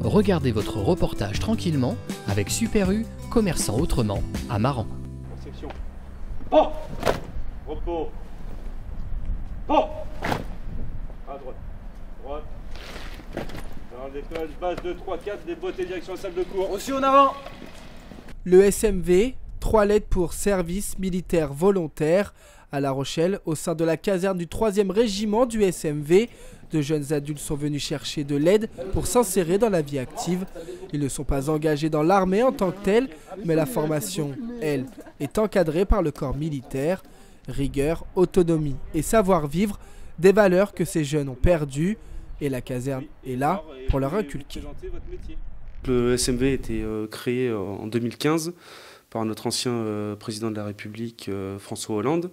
Regardez votre reportage tranquillement avec Super U, commerçant autrement, à Maran. Conception. Oh, repos. Oh, à droite. Droite. Dans le décollage, base 2, 3, 4, des bottes et direction à la salle de cours. Aussi en avant. Le SMV, 3 lettres pour service militaire volontaire, à La Rochelle, au sein de la caserne du 3e régiment du SMV. De jeunes adultes sont venus chercher de l'aide pour s'insérer dans la vie active. Ils ne sont pas engagés dans l'armée en tant que telle, mais la formation, elle, est encadrée par le corps militaire. Rigueur, autonomie et savoir-vivre, des valeurs que ces jeunes ont perdues, et la caserne est là pour leur inculquer. Le SMV a été créé en 2015 par notre ancien président de la République, François Hollande.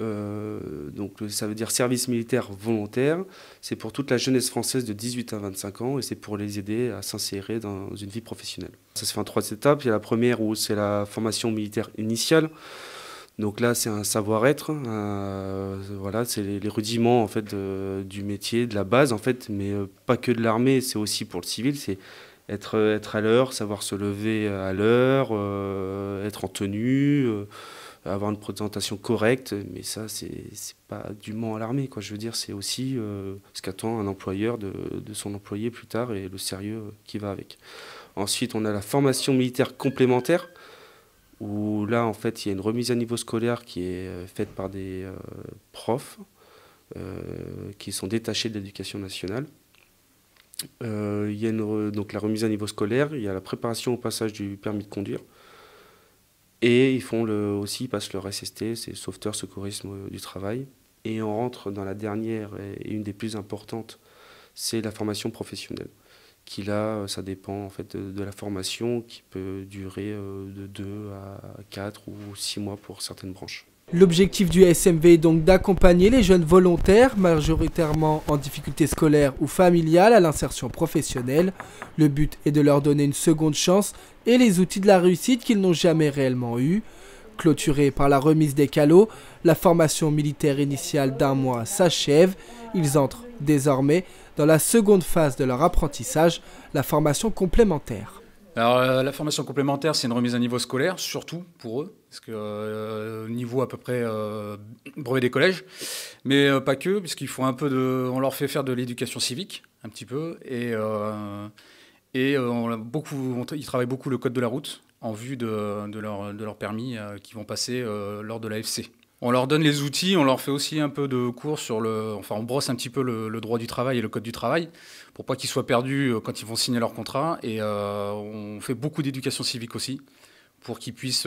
Donc ça veut dire service militaire volontaire. C'est pour toute la jeunesse française de 18 à 25 ans et c'est pour les aider à s'insérer dans une vie professionnelle. Ça se fait en 3 étapes. Il y a la première où c'est la formation militaire initiale. Donc là, c'est un savoir-être. Voilà, c'est les rudiments en fait du métier, de la base en fait, mais pas que de l'armée. C'est aussi pour le civil. C'est être à l'heure, savoir se lever à l'heure, être en tenue. Avoir une présentation correcte, mais ça, c'est pas dûment à l'armée, quoi. Je veux dire, c'est aussi ce qu'attend un employeur de son employé plus tard et le sérieux qui va avec. Ensuite, on a la formation militaire complémentaire, où là, en fait, il y a une remise à niveau scolaire qui est faite par des profs qui sont détachés de l'éducation nationale. Il y a donc la remise à niveau scolaire, il y a la préparation au passage du permis de conduire. Et ils passent leur SST, c'est sauveteur secourisme du travail. Et on rentre dans la dernière et une des plus importantes, c'est la formation professionnelle. Qui là, ça dépend en fait de la formation qui peut durer de 2 à 4 ou 6 mois pour certaines branches. L'objectif du SMV est donc d'accompagner les jeunes volontaires, majoritairement en difficulté scolaire ou familiale, à l'insertion professionnelle. Le but est de leur donner une seconde chance et les outils de la réussite qu'ils n'ont jamais réellement eus. Clôturée par la remise des calots, la formation militaire initiale d'1 mois s'achève. Ils entrent désormais dans la seconde phase de leur apprentissage, la formation complémentaire. Alors, la formation complémentaire, c'est une remise à niveau scolaire, surtout pour eux, parce que niveau à peu près brevet des collèges, mais pas que, puisqu'ils font on leur fait faire de l'éducation civique, un petit peu, et ils travaillent beaucoup le code de la route en vue de leur permis qu'ils vont passer lors de l'AFC. On leur donne les outils, on leur fait aussi un peu de cours on brosse un petit peu le droit du travail et le code du travail pour pas qu'ils soient perdus quand ils vont signer leur contrat. Et on fait beaucoup d'éducation civique aussi pour qu'ils puissent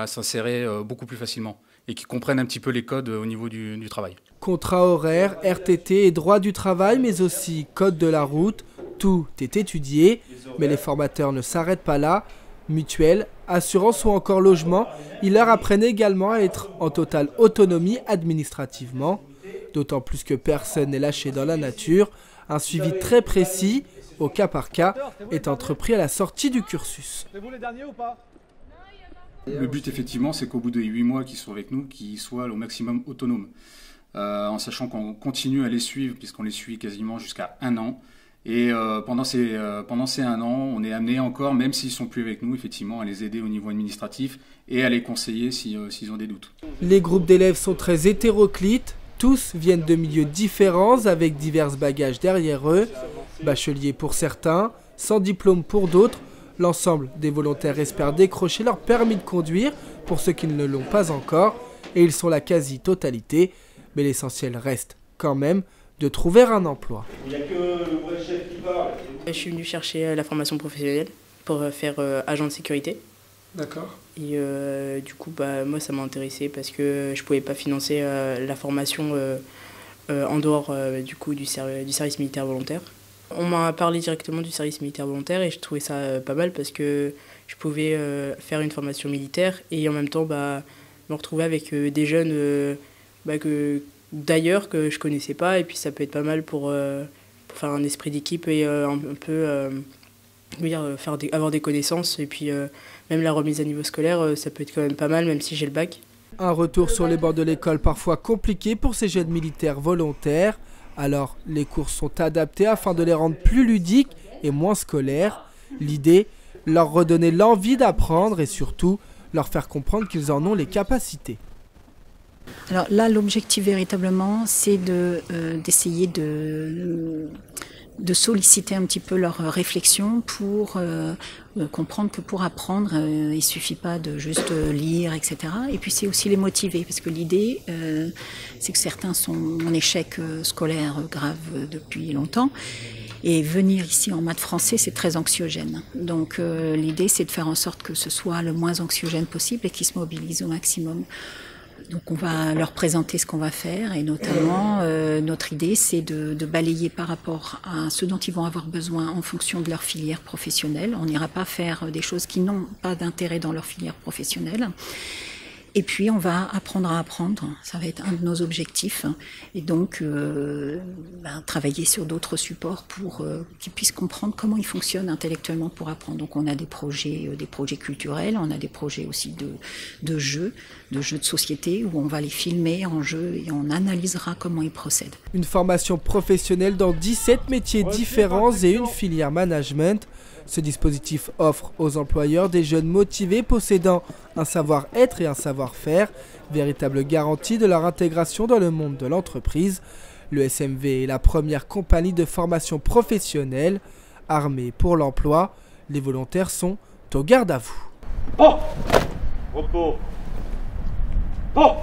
s'insérer beaucoup plus facilement et qu'ils comprennent un petit peu les codes au niveau du travail. Contrat horaire, RTT et droit du travail, mais aussi code de la route, tout est étudié, mais les formateurs ne s'arrêtent pas là. Mutuelle, assurance ou encore logement, ils leur apprennent également à être en totale autonomie administrativement, d'autant plus que personne n'est lâché dans la nature. Un suivi très précis, au cas par cas, est entrepris à la sortie du cursus. C'est vous les derniers ou pas? Le but, effectivement, c'est qu'au bout de 8 mois qu'ils sont avec nous, qu'ils soient au maximum autonomes, en sachant qu'on continue à les suivre, puisqu'on les suit quasiment jusqu'à 1 an. Et pendant ces 1 an, on est amené encore, même s'ils ne sont plus avec nous, effectivement, à les aider au niveau administratif et à les conseiller s'ils ont des doutes. Les groupes d'élèves sont très hétéroclites. Tous viennent de milieux différents, avec divers bagages derrière eux. Bacheliers pour certains, sans diplôme pour d'autres. L'ensemble des volontaires espèrent décrocher leur permis de conduire pour ceux qui ne l'ont pas encore. Et ils sont la quasi-totalité. Mais l'essentiel reste quand même de trouver un emploi. Il n'y a que le vrai chef qui parle. Je suis venu chercher la formation professionnelle pour faire agent de sécurité. D'accord. Et du coup, moi, ça m'a intéressé parce que je ne pouvais pas financer la formation en dehors du service militaire volontaire. On m'a parlé directement du service militaire volontaire et je trouvais ça pas mal parce que je pouvais faire une formation militaire et en même temps me retrouver avec des jeunes d'ailleurs que je connaissais pas, et puis ça peut être pas mal pour faire un esprit d'équipe et un peu avoir des connaissances, et puis même la remise à niveau scolaire, ça peut être quand même pas mal même si j'ai le bac. Un retour sur les bancs de l'école parfois compliqué pour ces jeunes militaires volontaires. Alors, les cours sont adaptés afin de les rendre plus ludiques et moins scolaires. L'idée, leur redonner l'envie d'apprendre et surtout, leur faire comprendre qu'ils en ont les capacités. Alors là, l'objectif véritablement, c'est d'essayer de solliciter un petit peu leur réflexion pour comprendre que pour apprendre, il ne suffit pas de juste lire, etc. Et puis c'est aussi les motiver, parce que l'idée, c'est que certains sont en échec scolaire grave depuis longtemps. Et venir ici en maths français, c'est très anxiogène. Donc l'idée, c'est de faire en sorte que ce soit le moins anxiogène possible et qu'ils se mobilisent au maximum. Donc on va leur présenter ce qu'on va faire et notamment notre idée c'est de balayer par rapport à ce dont ils vont avoir besoin en fonction de leur filière professionnelle. On n'ira pas faire des choses qui n'ont pas d'intérêt dans leur filière professionnelle. Et puis on va apprendre à apprendre, ça va être un de nos objectifs. Et donc travailler sur d'autres supports pour qu'ils puissent comprendre comment ils fonctionnent intellectuellement pour apprendre. Donc on a des projets culturels, on a des projets aussi de jeux de société où on va les filmer en jeu et on analysera comment ils procèdent. Une formation professionnelle dans 17 métiers différents et une filière management. Ce dispositif offre aux employeurs des jeunes motivés possédant un savoir-être et un savoir-faire, véritable garantie de leur intégration dans le monde de l'entreprise. Le SMV est la première compagnie de formation professionnelle. Armée pour l'emploi, les volontaires sont au garde à vous. Oh ! Repos. Oh !